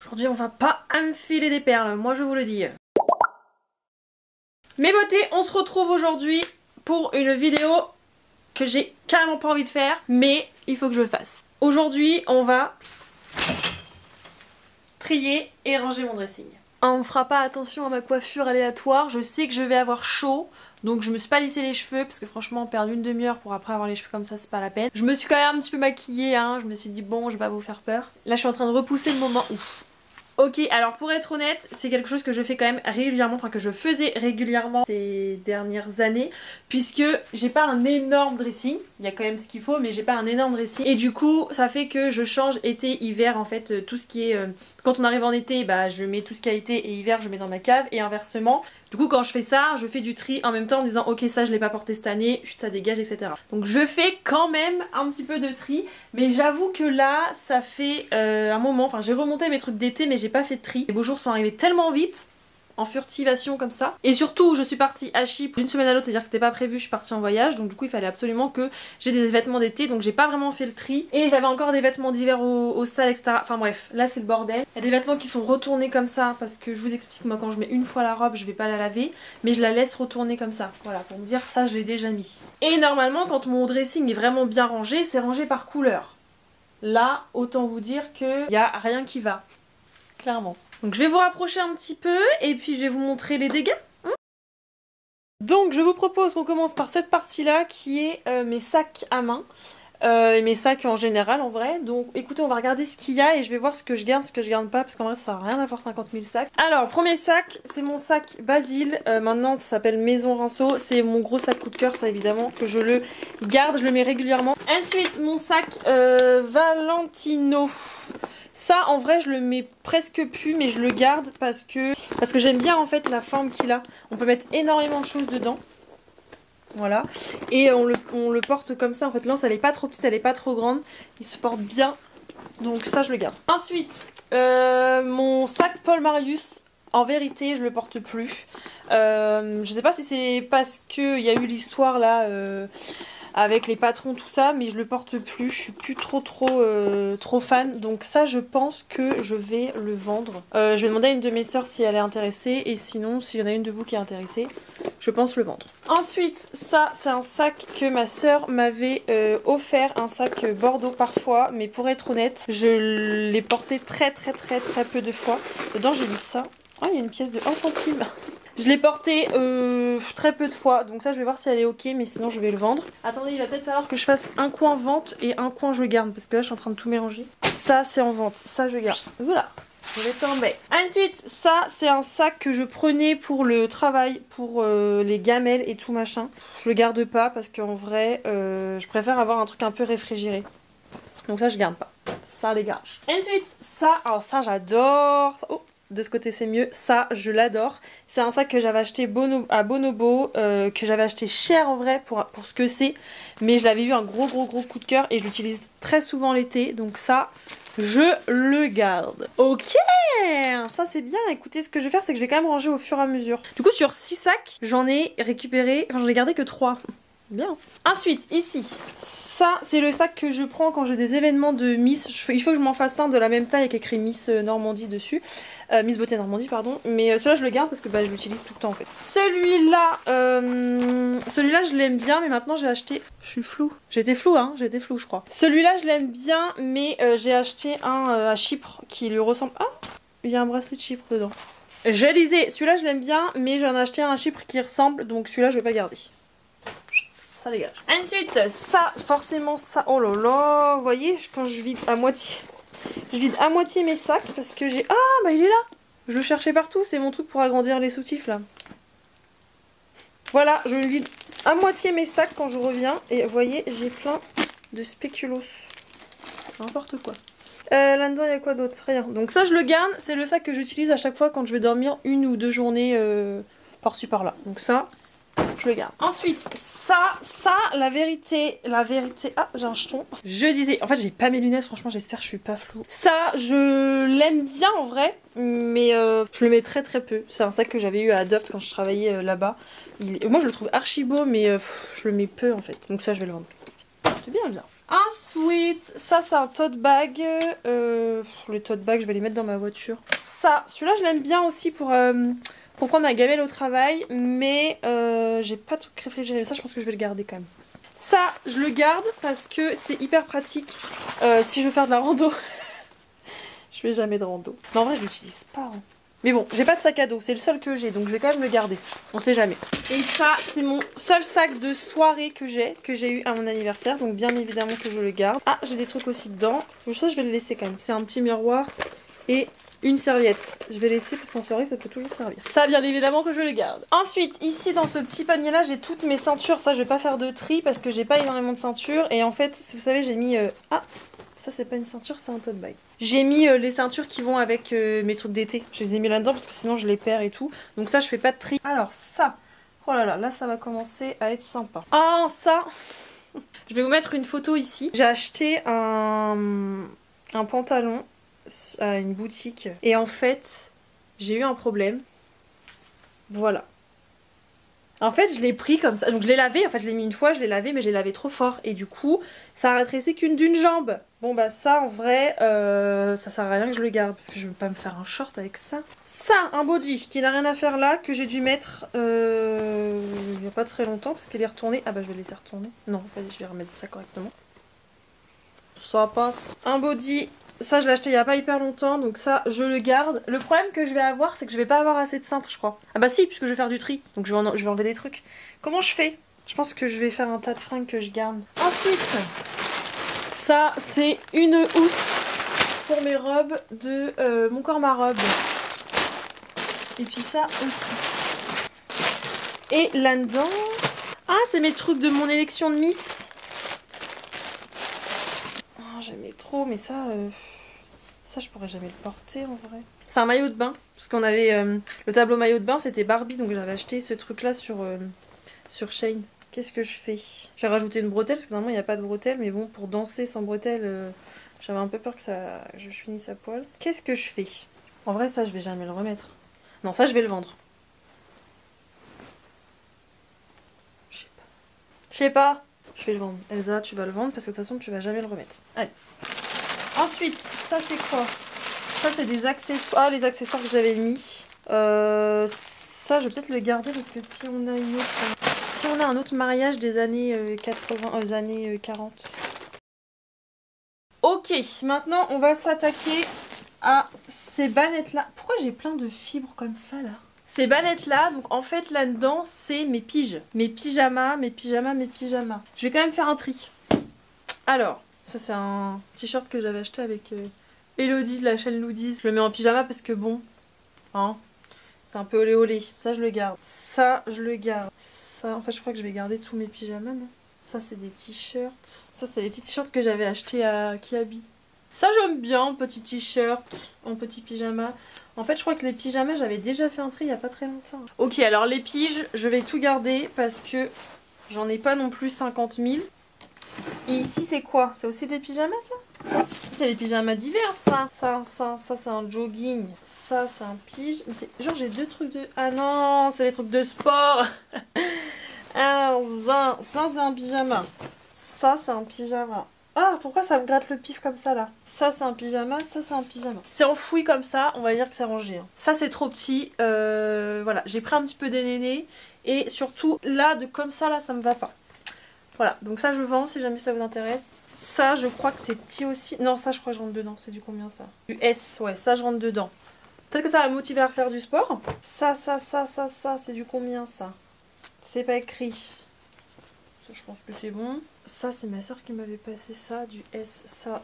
Aujourd'hui on va pas enfiler des perles, moi je vous le dis. Mes beautés, on se retrouve aujourd'hui pour une vidéo que j'ai carrément pas envie de faire, mais il faut que je le fasse. Aujourd'hui on va trier et ranger mon dressing. On fera pas attention à ma coiffure aléatoire, je sais que je vais avoir chaud. Donc je me suis pas lissé les cheveux parce que franchement perdre une demi-heure pour après avoir les cheveux comme ça c'est pas la peine. Je me suis quand même un petit peu maquillée hein, je me suis dit bon je vais pas vous faire peur. Là je suis en train de repousser le moment. Ouf. Ok, alors pour être honnête, c'est quelque chose que je fais quand même régulièrement, enfin que je faisais régulièrement ces dernières années, puisque j'ai pas un énorme dressing, il y a quand même ce qu'il faut, mais j'ai pas un énorme dressing, et du coup ça fait que je change été-hiver en fait, tout ce qui est... Quand on arrive en été, bah je mets tout ce qui a été, et hiver je mets dans ma cave, et inversement. Du coup quand je fais ça, je fais du tri en même temps en me disant ok ça je l'ai pas porté cette année, ça dégage etc. Donc je fais quand même un petit peu de tri, mais j'avoue que là ça fait un moment, enfin j'ai remonté mes trucs d'été mais j'ai pas fait de tri. Les beaux jours sont arrivés tellement vite, en furtivation comme ça. Et surtout je suis partie à Chypre d'une semaine à l'autre, c'est-à-dire que c'était pas prévu, je suis partie en voyage, donc du coup il fallait absolument que j'ai des vêtements d'été, donc j'ai pas vraiment fait le tri. Et j'avais encore des vêtements d'hiver au salles, etc. Enfin bref, là c'est le bordel. Il y a des vêtements qui sont retournés comme ça, parce que je vous explique, moi quand je mets une fois la robe, je vais pas la laver, mais je la laisse retourner comme ça. Voilà, pour me dire ça je l'ai déjà mis. Et normalement quand mon dressing est vraiment bien rangé, c'est rangé par couleur. Là, autant vous dire qu'il y a rien qui va. Clairement. Donc je vais vous rapprocher un petit peu et puis je vais vous montrer les dégâts. Donc je vous propose qu'on commence par cette partie là qui est mes sacs à main. Et mes sacs en général en vrai. Donc écoutez, on va regarder ce qu'il y a et je vais voir ce que je garde, ce que je garde pas, parce qu'en vrai ça sert à rien d'avoir 50 000 sacs. Alors premier sac, c'est mon sac Basile, maintenant ça s'appelle Maison Rinceau, c'est mon gros sac coup de cœur, ça évidemment que je le garde, je le mets régulièrement. Ensuite mon sac Valentino. Ça en vrai je le mets presque plus mais je le garde parce que j'aime bien en fait la forme qu'il a. On peut mettre énormément de choses dedans. Voilà, et on le porte comme ça, en fait l'anse elle est pas trop petite, elle est pas trop grande, il se porte bien, donc ça je le garde. Ensuite, mon sac Paul Marius, en vérité je le porte plus, je sais pas si c'est parce qu'il y a eu l'histoire là avec les patrons tout ça, mais je le porte plus, je suis plus trop fan, donc ça je pense que je vais le vendre. Je vais demander à une de mes soeurs si elle est intéressée, et sinon s'il y en a une de vous qui est intéressée, je pense le vendre. Ensuite, ça c'est un sac que ma soeur m'avait offert, un sac Bordeaux parfois, mais pour être honnête, je l'ai porté très peu de fois. Dedans j'ai mis ça, ah il y a une pièce de 1 centime. Je l'ai porté très peu de fois, donc ça je vais voir si elle est ok, mais sinon je vais le vendre. Attendez, il va peut-être falloir que je fasse un coin vente et un coin je garde, parce que là je suis en train de tout mélanger. Ça c'est en vente, ça je garde. Voilà, je vais tomber. Ensuite, ça c'est un sac que je prenais pour le travail, pour les gamelles et tout machin. Je le garde pas parce qu'en vrai, je préfère avoir un truc un peu réfrigéré. Donc ça je garde pas, ça les gage. Ensuite, ça, alors ça j'adore. Oh, de ce côté c'est mieux, ça je l'adore. C'est un sac que j'avais acheté à Bonobo, que j'avais acheté cher en vrai pour ce que c'est, mais je l'avais eu un gros coup de cœur et je l'utilise très souvent l'été, donc ça je le garde. Ok, ça c'est bien. Écoutez, ce que je vais faire c'est que je vais quand même ranger au fur et à mesure. Du coup sur 6 sacs j'en ai récupéré, enfin j'en ai gardé que 3. Bien. Ensuite ici, ça c'est le sac que je prends quand j'ai des événements de Miss. Il faut que je m'en fasse un de la même taille avec écrit Miss Normandie dessus. Miss Beauté Normandie pardon. Mais celui-là je le garde parce que bah, je l'utilise tout le temps en fait. Celui-là je l'aime bien, mais maintenant j'ai acheté... Je suis floue. J'étais floue hein, j'étais floue je crois. Celui-là je l'aime bien, mais j'ai acheté un à Chypre qui lui ressemble... Ah, il y a un bracelet de Chypre dedans. Je disais, celui-là je l'aime bien, mais j'en ai acheté un à Chypre qui ressemble, donc celui-là je vais pas garder. Ça dégage. Ensuite, ça, forcément ça, oh là là, vous voyez, quand je vide à moitié, mes sacs parce que j'ai... Ah, bah il est là. Je le cherchais partout, c'est mon truc pour agrandir les soutifs là. Voilà, je vide à moitié mes sacs quand je reviens et vous voyez, j'ai plein de spéculoos. N'importe quoi. Là-dedans, il y a quoi d'autre? Rien. Donc ça, je le garde, c'est le sac que j'utilise à chaque fois quand je vais dormir 1 ou 2 journées par-ci par-là. Donc ça... je le garde. Ensuite, ça, la vérité, ah, j'ai un jeton. Je disais, en fait, j'ai pas mes lunettes, franchement, j'espère que je suis pas floue. Ça, je l'aime bien en vrai, mais je le mets très peu. C'est un sac que j'avais eu à Adopt quand je travaillais là-bas. Moi, je le trouve archi beau, mais je le mets peu en fait. Donc ça, je vais le vendre. C'est bien. Ensuite, ça c'est un tote bag. Les tote bags, je vais les mettre dans ma voiture. Ça, celui-là je l'aime bien aussi pour prendre ma gamelle au travail. Mais j'ai pas tout réfrigéré. Ça, je pense que je vais le garder quand même. Ça, je le garde parce que c'est hyper pratique si je veux faire de la rando. Je fais jamais de rando. Mais en vrai, je l'utilise pas. Hein. Mais bon, j'ai pas de sac à dos, c'est le seul que j'ai, donc je vais quand même le garder. On sait jamais. Et ça, c'est mon seul sac de soirée que j'ai eu à mon anniversaire, donc bien évidemment que je le garde. Ah, j'ai des trucs aussi dedans. Donc ça, je vais le laisser quand même. C'est un petit miroir et une serviette. Je vais laisser parce qu'en soirée, ça peut toujours servir. Ça, bien évidemment que je le garde. Ensuite, ici, dans ce petit panier-là, j'ai toutes mes ceintures. Ça, je vais pas faire de tri parce que j'ai pas énormément de ceintures. Et en fait, si vous savez, j'ai mis... Ah, ça, c'est pas une ceinture, c'est un tote bag. J'ai mis les ceintures qui vont avec mes trucs d'été. Je les ai mis là-dedans parce que sinon je les perds et tout. Donc ça, je fais pas de tri. Alors ça, oh là là, là ça va commencer à être sympa. Ah ça, je vais vous mettre une photo ici. J'ai acheté un pantalon à une boutique. Et en fait, j'ai eu un problème. Voilà. En fait, je l'ai pris comme ça. Donc je l'ai lavé. En fait, je l'ai mis une fois, je l'ai lavé, mais je l'ai lavé trop fort. Et du coup, ça a rétréci qu'une d'une jambe. Bon bah ça, en vrai, ça sert à rien que je le garde. Parce que je veux pas me faire un short avec ça. Ça, un body qui n'a rien à faire là, que j'ai dû mettre il n'y a pas très longtemps. Parce qu'elle est retournée. Ah bah je vais laisser retourner. Non, vas-y, je vais remettre ça correctement. Ça passe. Un body... Ça, je l'ai acheté il n'y a pas hyper longtemps, donc ça, je le garde. Le problème que je vais avoir, c'est que je vais pas avoir assez de cintres, je crois. Ah bah si, puisque je vais faire du tri, donc je vais enlever des trucs. Comment je fais? Je pense que je vais faire un tas de fringues que je garde. Ensuite, ça, c'est une housse pour mes robes de Mon Corps Ma Robe. Et puis ça aussi. Et là-dedans... Ah, c'est mes trucs de mon élection de Miss. J'aimais trop, mais ça, ça je pourrais jamais le porter en vrai. C'est un maillot de bain, parce qu'on avait le tableau maillot de bain, c'était Barbie, donc j'avais acheté ce truc là sur Shein. Qu'est-ce que je fais? J'ai rajouté une bretelle, parce que normalement il n'y a pas de bretelle, mais bon, pour danser sans bretelle, j'avais un peu peur que je finisse à poil. Qu'est-ce que je fais? En vrai, ça je vais jamais le remettre. Non, ça je vais le vendre. Je sais pas. Je sais pas. Je vais le vendre. Elsa, tu vas le vendre parce que de toute façon, tu vas jamais le remettre. Allez. Ensuite, ça c'est quoi? Ça c'est des accessoires. Ah, les accessoires que j'avais mis. Ça, je vais peut-être le garder parce que si on a une autre... Si on a un autre mariage des années 80, années 40. Ok, maintenant on va s'attaquer à ces bannettes-là. Pourquoi j'ai plein de fibres comme ça là? Ces bannettes-là, donc en fait là-dedans, c'est mes piges. Mes pyjamas, mes pyjamas, mes pyjamas. Je vais quand même faire un tri. Alors, ça c'est un t-shirt que j'avais acheté avec Elodie de la chaîne Loodies. Je le mets en pyjama parce que bon, hein, c'est un peu olé olé. Ça je le garde. Ça je le garde. Ça, en fait je crois que je vais garder tous mes pyjamas, non? Ça c'est des t-shirts. Ça c'est les petits t-shirts que j'avais achetés à Kiabi. Ça j'aime bien, petit t-shirt en petit pyjama. En fait je crois que les pyjamas j'avais déjà fait un tri il n'y a pas très longtemps. Ok, alors les piges je vais tout garder parce que j'en ai pas non plus 50 000. Et ici c'est quoi? C'est aussi des pyjamas ça? C'est les pyjamas d'hiver ça. Ça c'est un jogging. Ça c'est un pige. Genre j'ai deux trucs de... Ah non, c'est les trucs de sport. Alors ça c'est un pyjama. Ça c'est un pyjama. Ah, pourquoi ça me gratte le pif comme ça là? Ça c'est un pyjama, ça c'est un pyjama. C'est enfoui comme ça, on va dire que c'est rangé. Hein. Ça c'est trop petit, voilà, j'ai pris un petit peu des nénés. Et surtout là, de comme ça là, ça me va pas. Voilà, donc ça je vends si jamais ça vous intéresse. Ça je crois que c'est petit aussi. Non, ça je crois que je rentre dedans, c'est du combien ça? Du S, ouais, ça je rentre dedans. Peut-être que ça va me motiver à refaire du sport. Ça, c'est du combien ça? C'est pas écrit. Ça je pense que c'est bon. Ça c'est ma soeur qui m'avait passé ça, du S, ça,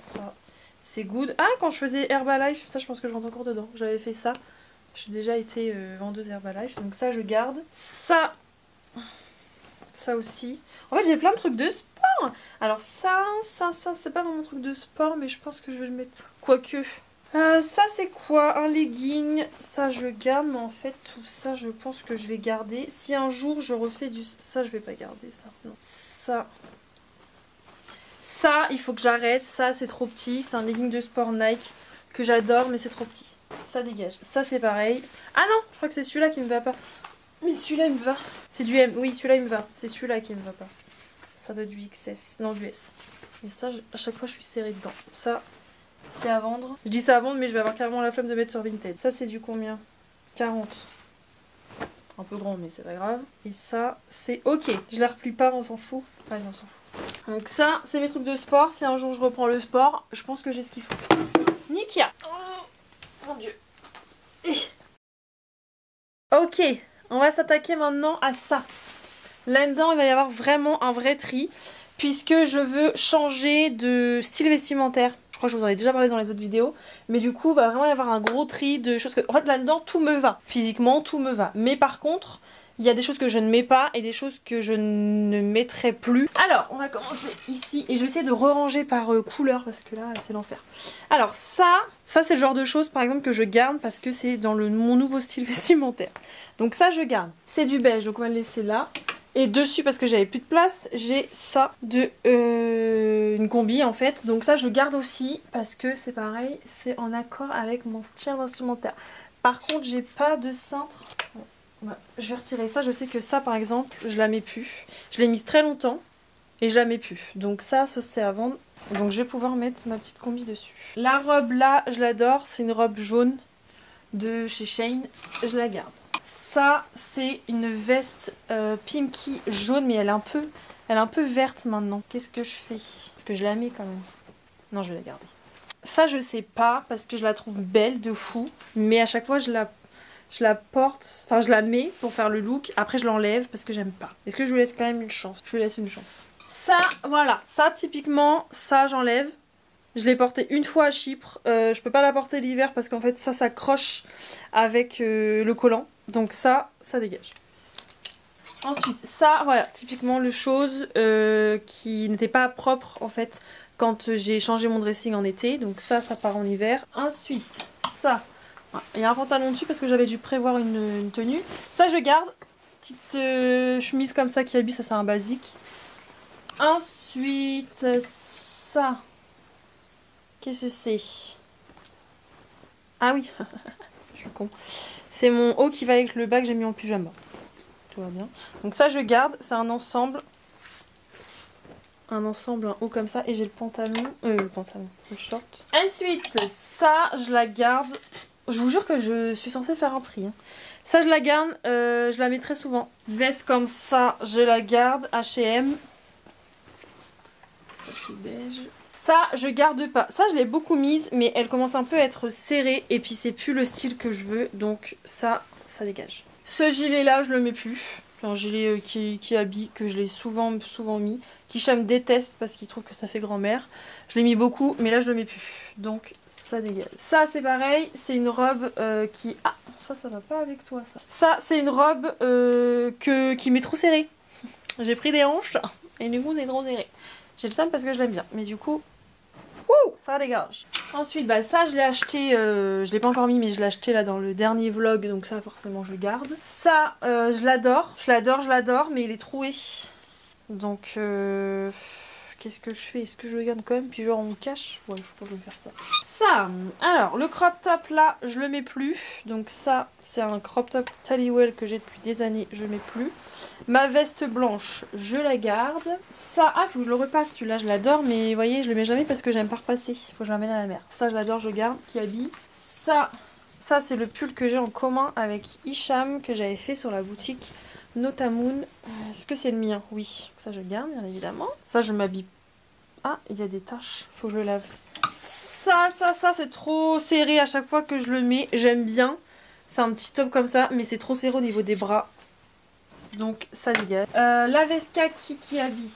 c'est good. Ah, quand je faisais Herbalife, ça je pense que je rentre encore dedans. J'avais fait ça. J'ai déjà été vendeuse Herbalife, donc ça je garde. Ça aussi. En fait j'ai plein de trucs de sport. Alors ça c'est pas vraiment un truc de sport, mais je pense que je vais le mettre. Quoique. Ça c'est quoi? Un legging. Ça je garde, mais en fait tout ça je pense que je vais garder. Si un jour je refais du... Ça je vais pas garder ça. Non. Ça il faut que j'arrête. Ça c'est trop petit. C'est un legging de sport Nike que j'adore, mais c'est trop petit. Ça dégage. Ça c'est pareil. Ah non, je crois que c'est celui-là qui me va pas. Mais celui-là il me va. C'est du M. Oui, celui-là il me va. C'est celui-là qui me va pas. Ça doit être du XS. Non, du S. Et ça, à chaque fois, je suis serrée dedans. Ça, c'est à vendre. Je dis ça à vendre, mais je vais avoir carrément la flemme de mettre sur Vinted. Ça, c'est du combien? 40. Un peu grand, mais c'est pas grave. Et ça, c'est ok. Je la replie pas, on s'en fout. Allez, on s'en fout. Donc ça, c'est mes trucs de sport. Si un jour je reprends le sport, je pense que j'ai ce qu'il faut. Nikia. Oh, mon dieu. Ok, on va s'attaquer maintenant à ça. Là-dedans, il va y avoir vraiment un vrai tri. Puisque je veux changer de style vestimentaire. Je crois que je vous en ai déjà parlé dans les autres vidéos. Mais du coup, il va vraiment y avoir un gros tri de choses que... En fait, là-dedans, tout me va. Physiquement, tout me va. Mais par contre, il y a des choses que je ne mets pas et des choses que je ne mettrai plus. Alors, on va commencer ici. Et je vais essayer de ranger par couleur parce que là, c'est l'enfer. Alors, ça c'est le genre de choses, par exemple, que je garde parce que c'est dans mon nouveau style vestimentaire. Donc ça, je garde. C'est du beige, donc on va le laisser là. Et dessus, parce que j'avais plus de place, j'ai ça de une combi en fait. Donc ça je garde aussi parce que c'est pareil, c'est en accord avec mon style vestimentaire. Par contre j'ai pas de cintre. Bon, je vais retirer ça, je sais que ça par exemple je la mets plus. Je l'ai mise très longtemps et je la mets plus. Donc ça c'est à vendre. Donc je vais pouvoir mettre ma petite combi dessus. La robe là je l'adore, c'est une robe jaune de chez Shein. Je la garde. Ça, c'est une veste Pimkie jaune, mais elle est un peu verte maintenant. Qu'est-ce que je fais? Parce que je la mets quand même. Non, je vais la garder. Ça, je sais pas, parce que je la trouve belle de fou. Mais à chaque fois, je la porte, enfin je la mets pour faire le look. Après, je l'enlève parce que j'aime pas. Est-ce que je vous laisse quand même une chance? Je vous laisse une chance. Ça, voilà. Ça, typiquement, ça, j'enlève. Je l'ai portée une fois à Chypre. Je peux pas la porter l'hiver parce qu'en fait, ça s'accroche avec le collant. Donc ça dégage. Ensuite, ça, voilà, typiquement le chose qui n'était pas propre en fait quand j'ai changé mon dressing en été. Donc ça part en hiver. Ensuite, ça, voilà, il y a un pantalon dessus parce que j'avais dû prévoir une tenue. Ça, je garde. Petite chemise comme ça qui habille, ça c'est un basique. Ensuite, ça. Qu'est-ce que c'est? Ah oui, je suis con. C'est mon haut qui va avec le bas que j'ai mis en pyjama. Tout va bien. Donc ça je garde, c'est un ensemble. Un haut comme ça. Et j'ai le pantalon, le short. Ensuite, ça je la garde. Je vous jure que je suis censée faire un tri. Hein. Ça je la garde, je la mets très souvent. Veste comme ça, je la garde. H&M. Ça c'est beige. Ça, je garde pas. Ça, je l'ai beaucoup mise, mais elle commence un peu à être serrée. Et puis, c'est plus le style que je veux. Donc, ça dégage. Ce gilet-là, je le mets plus. C'est un gilet qui habille, que je l'ai souvent mis. Kisha me déteste parce qu'il trouve que ça fait grand-mère. Je l'ai mis beaucoup, mais là, je le mets plus. Donc, ça dégage. Ça, c'est pareil. C'est une robe qui... Ah, ça va pas avec toi, ça. Ça, c'est une robe qui m'est trop serrée. J'ai pris des hanches et du coup, c'est trop serré. J'ai le seum parce que je l'aime bien. Mais du coup... Wouh, ça dégage. Ensuite, bah ça je l'ai acheté, je l'ai pas encore mis mais je l'ai acheté là dans le dernier vlog, donc ça forcément je garde. Ça, je l'adore, mais il est troué. Donc, qu'est-ce que je fais? Est-ce que je le garde quand même? Puis genre on le cache? Ouais, je crois que je vais faire ça. Ça, alors le crop top là, je le mets plus. Donc ça, c'est un crop top Tallywell que j'ai depuis des années, je le mets plus. Ma veste blanche, je la garde. Ça, ah, faut que je le repasse. Celui-là, je l'adore, mais vous voyez, je le mets jamais parce que j'aime pas repasser. Faut que je l'amène à la mer. Ça, je l'adore, je garde, qui habille. Ça c'est le pull que j'ai en commun avec Hicham, que j'avais fait sur la boutique Notamoon. Est-ce que c'est le mien? Oui. Ça, je garde, bien évidemment. Ça, je m'habille. Ah, il y a des taches. Faut que je le lave. Ça, c'est trop serré à chaque fois que je le mets. J'aime bien. C'est un petit top comme ça, mais c'est trop serré au niveau des bras. Donc ça dégage. La veste kaki qui habille,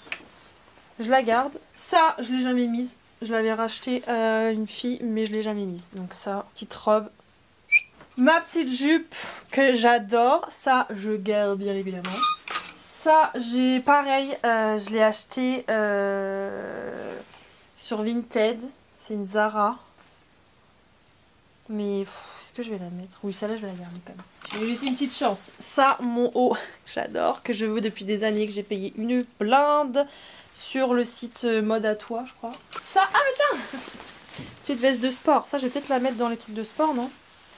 je la garde. Ça, je l'ai jamais mise. Je l'avais racheté à une fille, mais je l'ai jamais mise. Donc ça, petite robe. Ma petite jupe que j'adore. Ça, je garde bien évidemment. Ça, j'ai pareil, je l'ai acheté sur Vinted. C'est une Zara. Mais est-ce que je vais la mettre? Oui, celle-là, je vais la garder quand même. Je vais lui laisser une petite chance. Ça, mon haut, j'adore, que je veux depuis des années, que j'ai payé une blinde sur le site Mode à Toi, je crois. Ça, ah mais tiens, petite veste de sport. Ça, je vais peut-être la mettre dans les trucs de sport, non?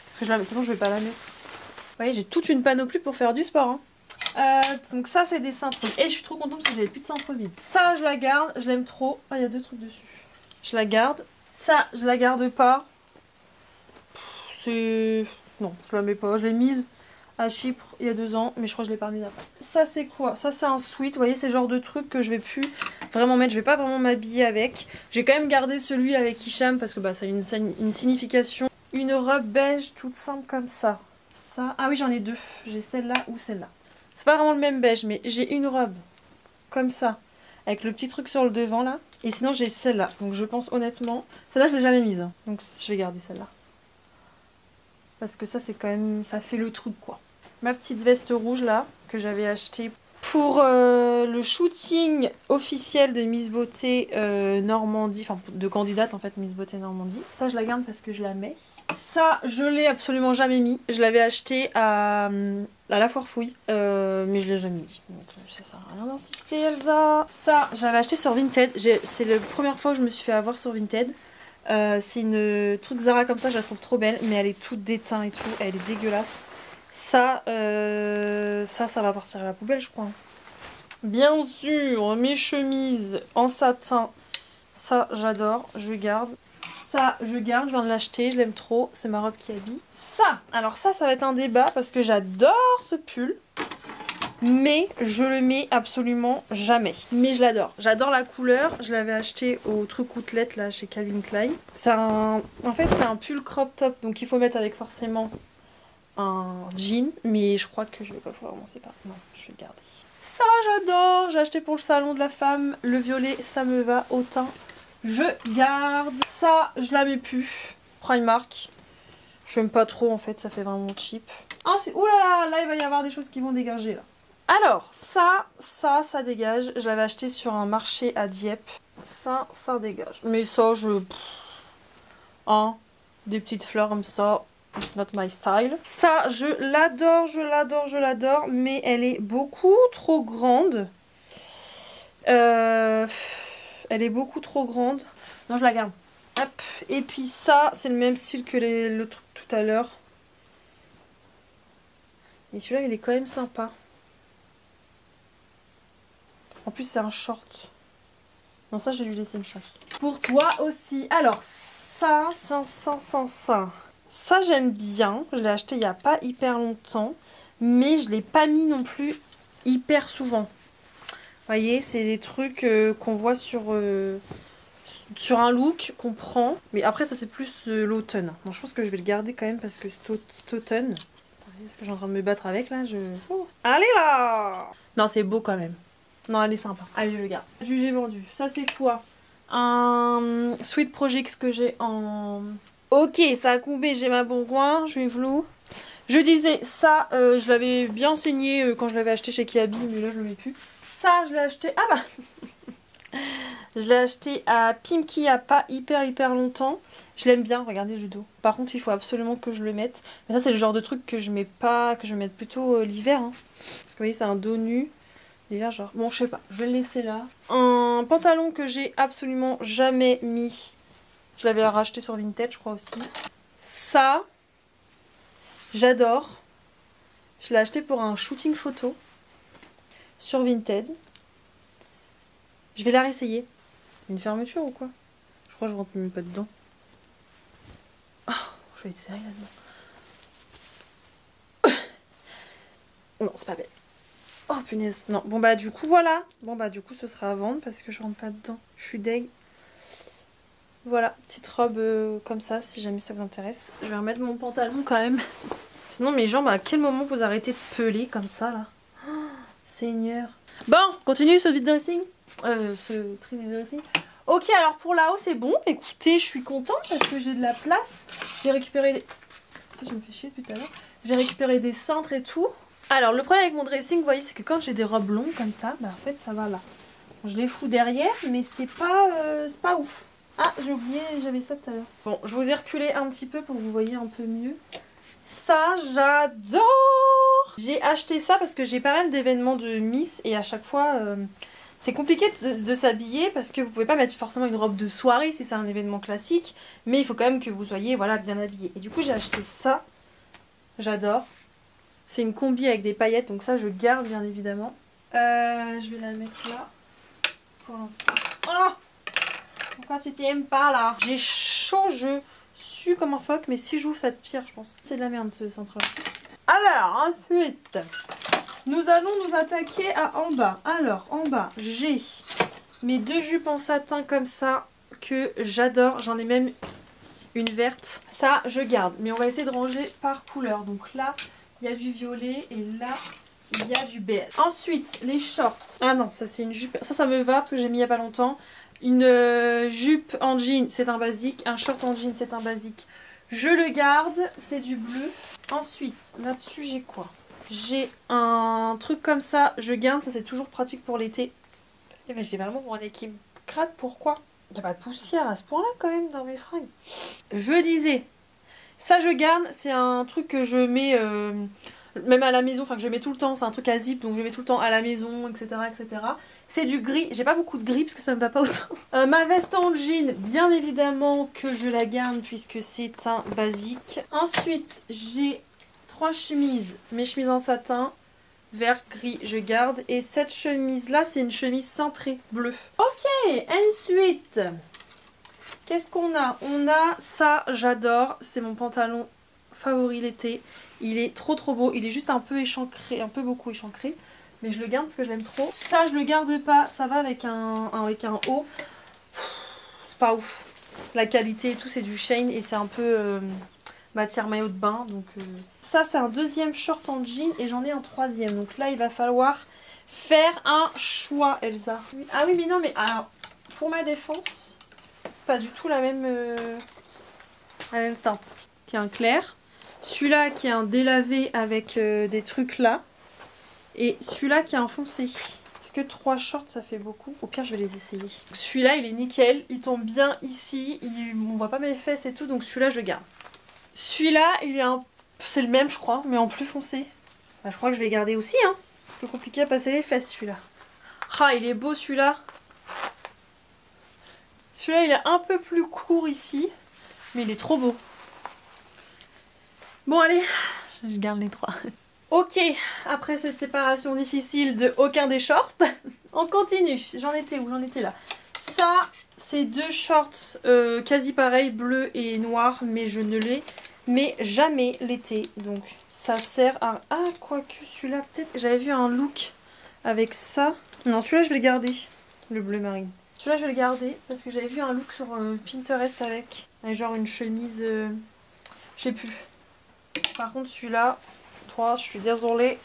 Parce que de toute façon, je vais pas la mettre. Vous voyez, j'ai toute une panoplie pour faire du sport. Hein. Donc ça c'est des cintres. Et je suis trop contente parce que j'avais plus de cintres vides. Ça je la garde, je l'aime trop. Ah il y a 2 trucs dessus. Je la garde. Ça je la garde pas. C'est... Non je la mets pas. Je l'ai mise à Chypre il y a 2 ans. Mais je crois que je l'ai pas mise après. Ça c'est quoi? Ça c'est un sweat. Vous voyez c'est le genre de truc que je vais plus vraiment mettre. Je vais pas vraiment m'habiller avec. J'ai quand même gardé celui avec Hicham parce que bah, ça a une signification. Une robe beige toute simple comme ça. Ça... Ah oui j'en ai 2. J'ai celle-là ou celle-là. C'est pas vraiment le même beige, mais j'ai une robe comme ça, avec le petit truc sur le devant là. Et sinon j'ai celle-là. Donc je pense honnêtement, celle-là je l'ai jamais mise. Hein. Donc je vais garder celle-là. Parce que ça c'est quand même, ça fait le truc quoi. Ma petite veste rouge là, que j'avais achetée pour le shooting officiel de Miss Beauté Normandie. Enfin de candidate en fait Miss Beauté Normandie. Ça je la garde parce que je la mets. Ça, je l'ai absolument jamais mis. Je l'avais acheté à la foire fouille, mais je l'ai jamais mis. Donc ça sert à rien d'insister, Elsa. Ça, j'avais acheté sur Vinted. C'est la première fois que je me suis fait avoir sur Vinted. C'est une truc Zara comme ça, je la trouve trop belle, mais elle est toute déteinte et tout. Elle est dégueulasse. Ça va partir à la poubelle, je crois. Bien sûr, mes chemises en satin. Ça, j'adore, je garde. Ça, je garde, je viens de l'acheter, je l'aime trop, c'est ma robe qui habille. Ça, alors ça va être un débat parce que j'adore ce pull, mais je le mets absolument jamais. Mais je l'adore, j'adore la couleur, je l'avais acheté au truc outlet là chez Calvin Klein. En fait c'est un pull crop top, donc il faut mettre avec forcément un jean, mais je crois que je vais pas pouvoir m'en séparer. Non, je vais le garder. Ça j'adore, j'ai acheté pour le salon de la femme, le violet ça me va au teint. Je garde. Ça, je la mets plus. Primark. Je n'aime pas trop en fait, ça fait vraiment cheap. Ah, ouh là là, là il va y avoir des choses qui vont dégager là. Alors, ça dégage. Je l'avais acheté sur un marché à Dieppe. Ça dégage. Mais ça, des petites fleurs comme ça. It's not my style. Ça, je l'adore, je l'adore, je l'adore. Mais elle est beaucoup trop grande. Elle est beaucoup trop grande. Non, je la garde. Hop. Et puis ça, c'est le même style que le truc tout à l'heure. Mais celui-là, il est quand même sympa. En plus, c'est un short. Non, ça, je vais lui laisser une chance. Pour toi aussi. Alors, ça. Ça, j'aime bien. Je l'ai acheté il n'y a pas hyper longtemps. Mais je ne l'ai pas mis non plus hyper souvent. Vous voyez, c'est des trucs qu'on voit sur un look qu'on prend. Mais après, ça, c'est plus l'automne. Donc, je pense que je vais le garder quand même parce que cet automne... Est-ce que je suis en train de me battre avec, là Oh. Allez, là! Non, c'est beau quand même. Non, elle est sympa. Allez, je le garde. Jugé vendu. Ça, c'est quoi? Un Sweet Projects que j'ai en... Ok, ça a coupé, j'ai ma Bourgoin. Je suis flou. Je disais, ça, je l'avais bien saigné quand je l'avais acheté chez Kiabi, mais là, je le mets plus. Ça, je l'ai acheté... Ah bah je l'ai acheté à Pimki il n'y a pas hyper longtemps. Je l'aime bien, regardez le dos. Par contre, il faut absolument que je le mette. Mais ça, c'est le genre de truc que je mets pas, que je mets plutôt l'hiver. Hein. Parce que vous voyez, c'est un dos nu. Et là, genre, bon, je sais pas, je vais le laisser là. Un pantalon que j'ai absolument jamais mis. Je l'avais racheté sur Vinted, je crois aussi. Ça, j'adore. Je l'ai acheté pour un shooting photo sur Vinted. Je vais la réessayer. Une fermeture ou quoi? Je crois que je rentre même pas dedans. Oh, je vais être serrée là-dedans. Non, c'est pas belle. Oh punaise. Non, bon bah du coup voilà. Bon bah du coup ce sera à vendre parce que je rentre pas dedans. Je suis deg. Voilà, petite robe comme ça si jamais ça vous intéresse. Je vais remettre mon pantalon quand même. Sinon mes jambes, à quel moment vous arrêtez de peler comme ça là? Oh, Seigneur. Bon, continue ce vide dressing. Ce tri de dressing. Ok, alors pour là-haut c'est bon. Écoutez, je suis contente parce que j'ai de la place. J'ai récupéré des... Putain, je me fais chier depuis tout à l'heure. J'ai récupéré des cintres et tout. Alors le problème avec mon dressing, vous voyez, c'est que quand j'ai des robes longues comme ça, bah en fait ça va là. Je les fous derrière, mais c'est pas ouf. Ah, j'ai oublié, j'avais ça tout à l'heure. Bon, je vous ai reculé un petit peu pour que vous voyez un peu mieux. Ça, j'adore! J'ai acheté ça parce que j'ai pas mal d'événements de Miss et à chaque fois... c'est compliqué de s'habiller parce que vous pouvez pas mettre forcément une robe de soirée si c'est un événement classique, mais il faut quand même que vous soyez voilà, bien habillé. Et du coup j'ai acheté ça, j'adore. C'est une combi avec des paillettes, donc ça je garde bien évidemment. Je vais la mettre là pour l'instant. Oh, pourquoi tu t'aimes pas là? J'ai chaud, je sue comme un phoque, mais si j'ouvre ça te pire je pense. C'est de la merde ce centre-là. Alors ensuite, nous allons nous attaquer à en bas. Alors en bas, j'ai mes 2 jupes en satin comme ça que j'adore. J'en ai même une verte. Ça je garde, mais on va essayer de ranger par couleur. Donc là, il y a du violet et là, il y a du beige. Ensuite, les shorts. Ah non, ça c'est une jupe. Ça me va parce que j'ai mis il n'y a pas longtemps. Une jupe en jean, c'est un basique. Un short en jean, c'est un basique. Je le garde, c'est du bleu. Ensuite, là-dessus, j'ai quoi? J'ai un truc comme ça, je garde. Ça, c'est toujours pratique pour l'été. Mais j'ai vraiment mon nez qui me gratte. Pourquoi? Il n'y a pas de poussière à ce point-là quand même dans mes fringues. Je disais, ça je garde. C'est un truc que je mets... même à la maison, enfin que je mets tout le temps, c'est un truc à zip donc je mets tout le temps à la maison, etc. etc. C'est du gris, j'ai pas beaucoup de gris parce que ça me va pas autant. Ma veste en jean, bien évidemment que je la garde puisque c'est un basique. Ensuite, j'ai 3 chemises, mes chemises en satin, vert, gris, je garde. Et cette chemise là, c'est une chemise cintrée bleue. Ok, ensuite, qu'est-ce qu'on a? On a ça, j'adore, c'est mon pantalon favori l'été. Il est trop beau, il est juste un peu échancré, un peu beaucoup échancré. Mais je le garde parce que je l'aime trop. Ça je le garde pas, ça va avec un haut. C'est pas ouf. La qualité et tout c'est du Shein et c'est un peu matière maillot de bain. Donc ça c'est un 2e short en jean et j'en ai un 3e. Donc là il va falloir faire un choix Elsa. Ah oui mais non mais alors pour ma défense, c'est pas du tout la même teinte. Qui est un clair. Celui-là qui est un délavé avec des trucs là. Et celui-là qui est un foncé. Est-ce que 3 shorts ça fait beaucoup? Au pire je vais les essayer. Celui-là il est nickel. Il tombe bien ici. On voit pas mes fesses et tout. Donc celui-là je garde. Celui-là il est c'est le même je crois. Mais en plus foncé. Bah, je crois que je vais garder aussi. Hein. C'est compliqué à passer les fesses celui-là. Ah il est beau celui-là. Celui-là il est un peu plus court ici. Mais il est trop beau. Bon allez. Je garde les 3. Ok, après cette séparation difficile de aucun des shorts, on continue. J'en étais où? J'en étais là. Ça, c'est 2 shorts quasi pareils, bleu et noir, mais je ne les mets jamais l'été. Donc ça sert à... Ah, quoique celui-là peut-être... J'avais vu un look avec ça. Non, celui-là je vais le garder, le bleu marine. Celui-là je vais le garder parce que j'avais vu un look sur Pinterest avec genre une chemise... je sais plus. Par contre celui-là... je suis désolée,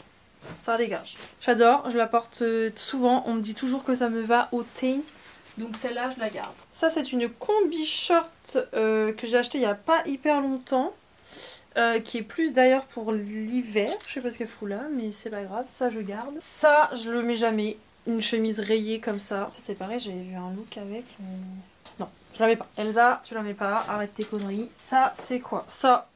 ça dégage. J'adore, je la porte souvent, on me dit toujours que ça me va au thé, donc celle-là je la garde. Ça c'est une combi short que j'ai acheté il n'y a pas hyper longtemps, qui est plus d'ailleurs pour l'hiver, je sais pas ce qu'elle fout là, mais c'est pas grave, ça je garde. Ça je le mets jamais, une chemise rayée comme ça. Ça c'est pareil, j'avais vu un look avec, mais... Non, je la mets pas. Elsa, tu la mets pas, arrête tes conneries. Ça c'est quoi? Ça...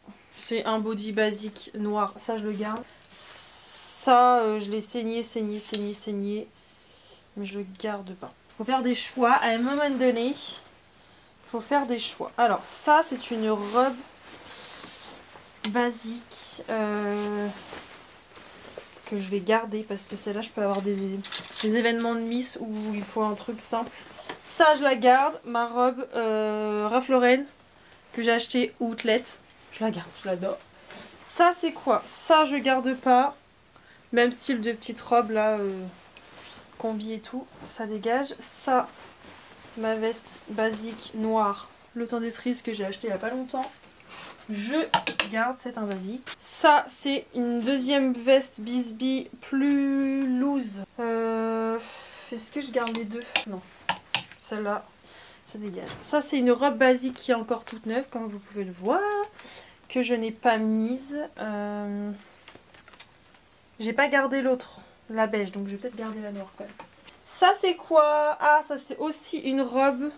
C'est un body basique noir, ça je le garde. Ça, je l'ai saigné, mais je le garde pas. Faut faire des choix, à un moment donné, faut faire des choix. Alors ça, c'est une robe basique que je vais garder parce que celle-là, je peux avoir des événements de Miss où il faut un truc simple. Ça, je la garde, ma robe Ralph Lauren que j'ai acheté au Outlet. Je la garde, je l'adore. Ça c'est quoi? Ça je garde pas. Même style de petite robe là, combi et tout, ça dégage. Ça, ma veste basique noire, le temps des cerises que j'ai acheté il y a pas longtemps. Je garde, c'est un basique. Ça c'est une 2e veste Bisbee plus loose. Est-ce que je garde les 2? Non. Celle-là, ça dégage. Ça c'est une robe basique qui est encore toute neuve comme vous pouvez le voir. Que je n'ai pas mise. J'ai pas gardé l'autre, la beige, donc je vais peut-être garder la noire quand même. Ça c'est quoi? Ah ça c'est aussi une robe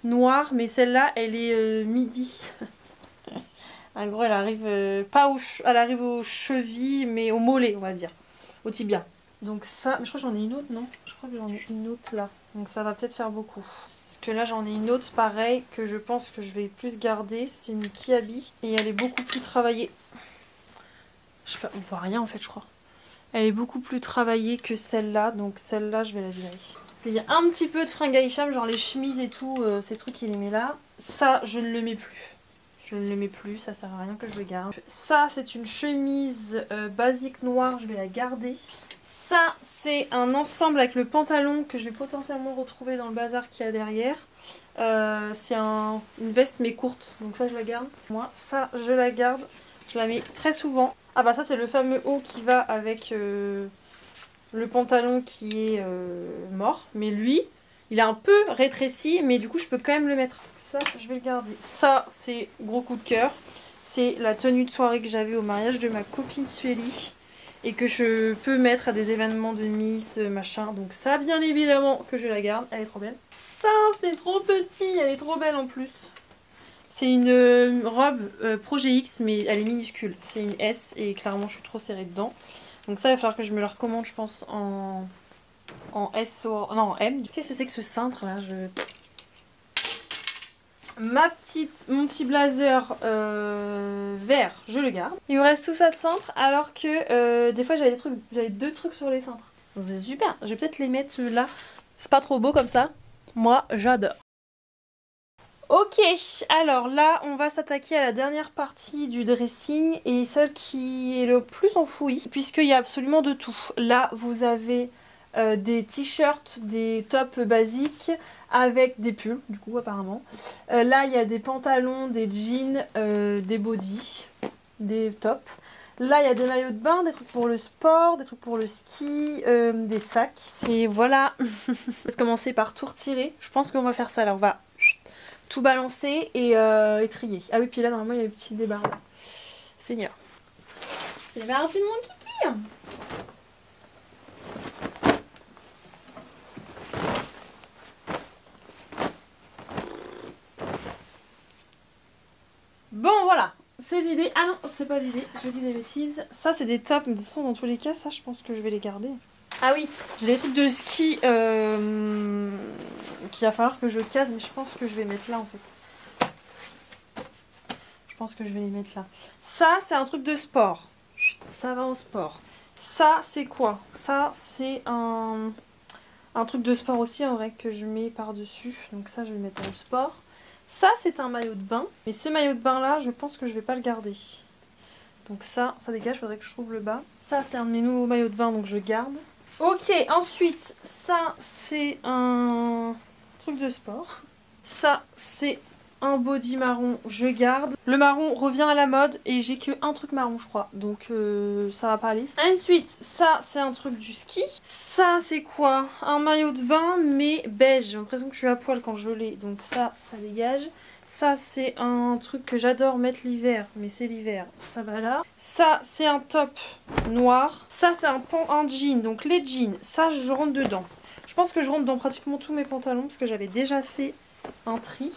noire, mais celle-là elle est midi. En gros elle arrive pas elle arrive aux chevilles, mais au mollet on va dire, au tibia. Donc ça, mais je crois que j'en ai une autre, non? Je crois que j'en ai une autre là, donc ça va peut-être faire beaucoup. Parce que là j'en ai une autre pareil que je pense que je vais plus garder. C'est une Kiabi et elle est beaucoup plus travaillée. Je sais pas, on voit rien en fait je crois. Elle est beaucoup plus travaillée que celle-là, donc celle-là je vais la virer. Parce qu'il y a un petit peu de fringues Hicham, genre les chemises et tout, ces trucs il les met là. Ça je ne le mets plus. Je ne le mets plus, ça sert à rien que je le garde. Ça c'est une chemise basique noire, je vais la garder. Ça c'est un ensemble avec le pantalon que je vais potentiellement retrouver dans le bazar qu'il y a derrière. C'est une veste mais courte, donc ça je la garde. Moi ça je la garde, je la mets très souvent. Ah bah ça c'est le fameux haut qui va avec le pantalon qui est mort. Mais lui, il est un peu rétréci, mais du coup je peux quand même le mettre. Ça je vais le garder. Ça c'est gros coup de cœur. C'est la tenue de soirée que j'avais au mariage de ma copine Sueli. Et que je peux mettre à des événements de Miss, machin. Donc ça bien évidemment que je la garde. Elle est trop belle. Ça c'est trop petit, elle est trop belle en plus. C'est une robe Projet X mais elle est minuscule. C'est une S et clairement je suis trop serrée dedans. Donc ça il va falloir que je me la recommande je pense en S ou non en M. Qu'est-ce que c'est que ce cintre là mon petit blazer vert, je le garde. Il me reste tout ça de cintre alors que des fois j'avais deux trucs sur les cintres. C'est super, je vais peut-être les mettre là. C'est pas trop beau comme ça. Moi j'adore. Ok, alors là on va s'attaquer à la dernière partie du dressing et celle qui est le plus enfouie puisqu'il y a absolument de tout. Là vous avez des t-shirts, des tops basiques avec des pulls du coup apparemment. Là il y a des pantalons, des jeans, des bodys, des tops. Là il y a des maillots de bain, des trucs pour le sport, des trucs pour le ski, des sacs. Et voilà, on va commencer par tout retirer. Je pense qu'on va faire ça là, on va tout balancer et trier. Ah oui, puis là, normalement, il y a le petit débarras là. Seigneur. C'est parti, mon kiki. Bon, voilà. C'est vidé. Ah non, c'est pas vidé. Je dis des bêtises. Ça, c'est des tops. Mais de toute façon, dans tous les cas, ça, je pense que je vais les garder. Ah oui, j'ai des trucs de ski qu'il va falloir que je casse, mais je pense que je vais mettre là en fait. Je pense que je vais les mettre là. Ça, c'est un truc de sport. Ça va au sport. Ça, c'est quoi? Ça, c'est un truc de sport aussi en vrai que je mets par-dessus. Donc ça, je vais le mettre dans le sport. Ça, c'est un maillot de bain. Mais ce maillot de bain là, je pense que je vais pas le garder. Donc ça dégage, il faudrait que je trouve le bas. Ça, c'est un de mes nouveaux maillots de bain, donc je garde. Ok, ensuite, ça c'est un truc de sport. Ça c'est un body marron, je garde. Le marron revient à la mode et j'ai que un truc marron je crois, donc ça va pas aller. Ensuite, ça c'est un truc du ski. Ça c'est quoi? Un maillot de bain mais beige, j'ai l'impression que je suis à poil quand je l'ai, donc ça dégage. Ça c'est un truc que j'adore mettre l'hiver, mais c'est l'hiver, ça va là. Ça c'est un top noir. Ça c'est un jean, donc les jeans, ça je rentre dedans. Je pense que je rentre dans pratiquement tous mes pantalons parce que j'avais déjà fait un tri.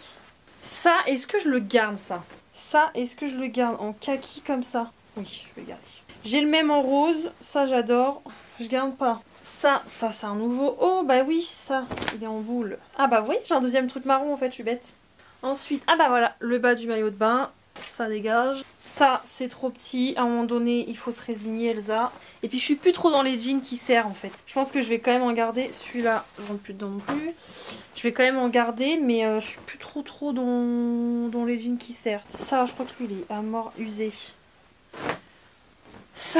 Ça, est-ce que je le garde ça? Ça, est-ce que je le garde en kaki comme ça? Oui, je vais le garder. J'ai le même en rose, ça j'adore. Je garde pas. Ça c'est un nouveau. Oh bah oui, ça, il est en boule. Ah bah oui, j'ai un deuxième truc marron en fait, je suis bête. Ensuite, ah bah voilà, le bas du maillot de bain, ça dégage. Ça, c'est trop petit, à un moment donné, il faut se résigner Elsa. Et puis je suis plus trop dans les jeans qui serrent en fait. Je pense que je vais quand même en garder. Celui-là, je rentre plus dedans non plus. Je vais quand même en garder, mais je suis plus trop dans les jeans qui serrent. Ça, je crois que lui, il est à mort usé. Ça,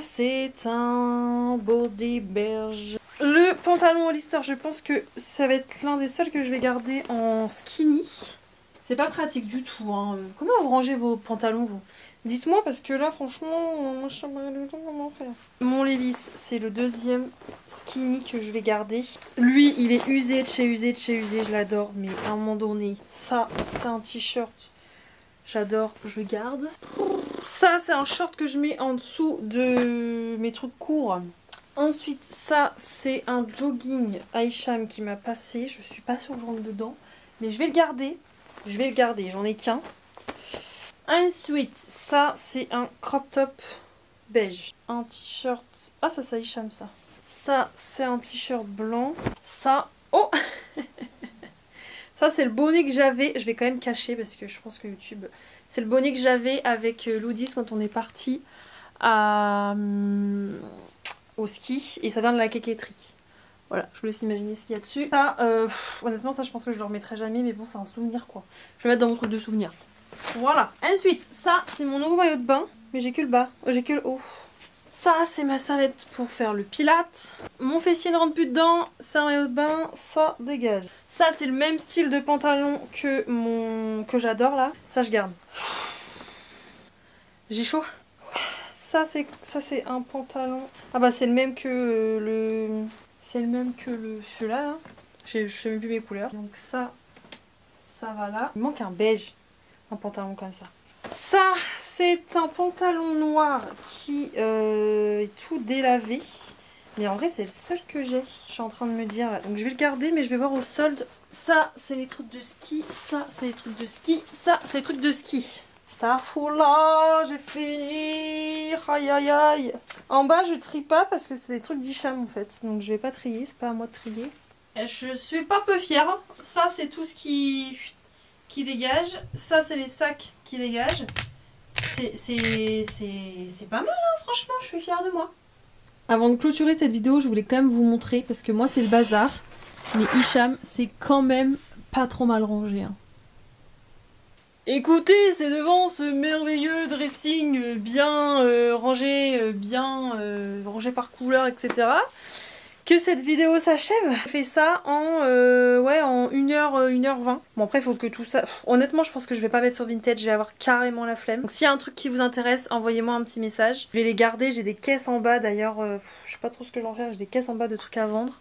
c'est un body beige. Le pantalon Hollister, je pense que ça va être l'un des seuls que je vais garder en skinny. C'est pas pratique du tout, hein. Comment vous rangez vos pantalons, vous? Dites-moi, parce que là, franchement, je sais pas du tout comment faire. Mon Levi's, c'est le deuxième skinny que je vais garder. Lui, il est usé de chez usé, je l'adore. Mais à un moment donné, ça, c'est un t-shirt. J'adore, je garde. Ça, c'est un short que je mets en dessous de mes trucs courts. Ensuite, ça, c'est un jogging Hicham qui m'a passé. Je suis pas sûre que je rentre dedans. Mais je vais le garder. J'en ai qu'un. Ensuite, ça, c'est un crop top beige. Un t-shirt... Ah, ça, c'est Hicham, ça. Ça, c'est un t-shirt blanc. Ça... Oh ça, c'est le bonnet que j'avais. Je vais quand même cacher parce que je pense que YouTube... C'est le bonnet que j'avais avec Loudis quand on est parti au ski et ça vient de la quéquetterie. Voilà, je vous laisse imaginer ce qu'il y a dessus. Ça, honnêtement, ça je pense que je le remettrai jamais, mais bon, c'est un souvenir quoi. Je vais mettre dans mon truc de souvenir. Voilà. Ensuite, ça, c'est mon nouveau maillot de bain, mais j'ai que le bas, j'ai que le haut. Ça, c'est ma serviette pour faire le pilate. Mon fessier ne rentre plus dedans, c'est un maillot de bain, ça dégage. Ça, c'est le même style de pantalon que j'adore là. Ça, je garde. J'ai chaud. Ça, c'est un pantalon. Ah bah, c'est le même que C'est le même que celui-là. Hein. Je sais même plus mes couleurs. Donc ça va là. Il manque un beige. Un pantalon comme ça. Ça, c'est un pantalon noir qui est tout délavé. Mais en vrai, c'est le seul que j'ai. Je suis en train de me dire là. Donc je vais le garder, mais je vais voir au solde. Ça, c'est les trucs de ski. Ça, c'est les trucs de ski. Ça, c'est les trucs de ski. Starful là, j'ai fini. Aïe aïe aïe. En bas, je trie pas parce que c'est des trucs d'Hicham en fait. Donc je vais pas trier, c'est pas à moi de trier. Et je suis pas peu fière. Ça, c'est tout ce qui dégage. Ça, c'est les sacs qui dégagent. C'est pas mal, hein, franchement, je suis fière de moi. Avant de clôturer cette vidéo, je voulais quand même vous montrer, parce que moi, c'est le bazar. Mais Hicham, c'est quand même pas trop mal rangé. Hein. Écoutez, c'est devant ce merveilleux dressing bien rangé, rangé par couleur, etc. que cette vidéo s'achève. J'ai fait ça en, en 1h20. Bon après il faut que tout ça... Honnêtement je pense que je vais pas mettre sur Vinted, je vais avoir carrément la flemme. Donc s'il y a un truc qui vous intéresse, envoyez-moi un petit message. Je vais les garder, j'ai des caisses en bas d'ailleurs, je sais pas trop ce que j'en fais, j'ai des caisses en bas de trucs à vendre.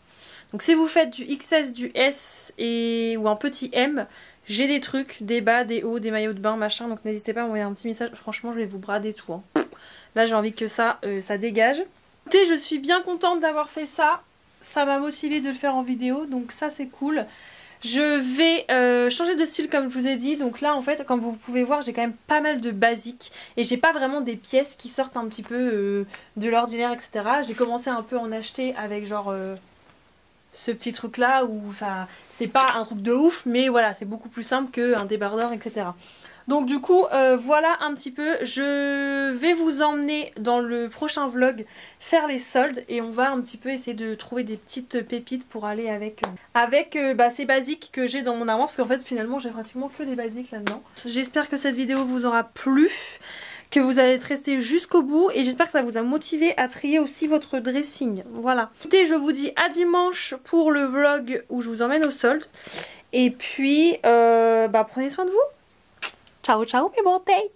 Donc si vous faites du XS, du S ou un petit M, j'ai des trucs, des bas, des hauts, des maillots de bain, machin, donc n'hésitez pas à envoyer un petit message. Franchement je vais vous brader tout. Hein. Là j'ai envie que ça dégage. Écoutez, je suis bien contente d'avoir fait ça. Ça m'a motivée de le faire en vidéo, donc ça c'est cool. Je vais changer de style comme je vous ai dit. Donc là en fait, comme vous pouvez voir, j'ai quand même pas mal de basiques. Et j'ai pas vraiment des pièces qui sortent un petit peu de l'ordinaire, etc. J'ai commencé un peu à en acheter avec genre ce petit truc là où ça... C'est pas un truc de ouf, mais voilà, c'est beaucoup plus simple qu'un débardeur, etc. Donc du coup, voilà un petit peu. Je vais vous emmener dans le prochain vlog faire les soldes. Et on va un petit peu essayer de trouver des petites pépites pour aller avec ces basiques que j'ai dans mon armoire. Parce qu'en fait, finalement, j'ai pratiquement que des basiques là-dedans. J'espère que cette vidéo vous aura plu, que vous allez être resté jusqu'au bout. Et j'espère que ça vous a motivé à trier aussi votre dressing. Voilà. Écoutez, je vous dis à dimanche pour le vlog où je vous emmène au solde. Et puis, prenez soin de vous. Ciao, ciao mes beautés!